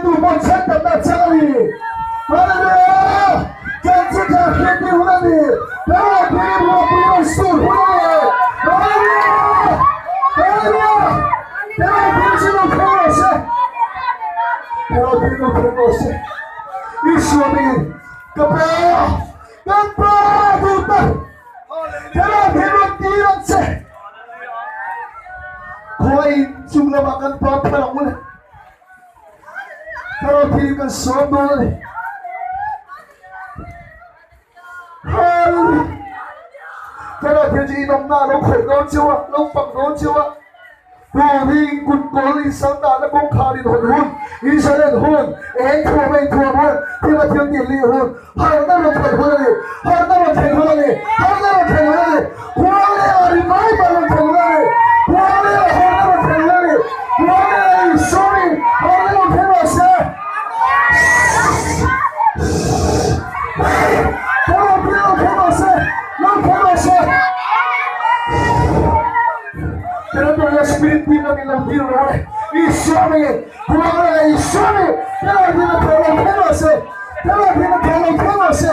Espíritu menchantan sekali. Haleluya. Janji hati hulani. Dalam diri buat sur hulani. Haleluya. Haleluya. Dalam diri sinu kemose. Dalam diri kemose. Ishwami kapal duta. Dalam diri tiran se. Koi jumlah makan berapa orang? Kalau diri kan sombong. Kalau diri inom na lo khởi lo chiwa, lo pang lo chiwa. Bùi cụt cố lý sáng tạo nó cũng khá đi hồn hồn. Ý sẽ lên hồn, én thua mê thua hồn. Thì mà thiếu tiền lý hồn. Hỏi nó là thành hồn này, hỏi nó là thành hồn này, hỏi nó là thành hồn này. Quang lê ở đi mãi mà là thành hồn này. Quang lê ở hồn nó là thành hồn này. Quang lê ở sorry, hồn nó là thành hồn sẽ. Kalau bilang kemasa, lo kemasa. Kenapa ya spirit bilang bilang bilang? Isami, kuala Isami. Kalau bilang kemasa, kalau bilang kemasa.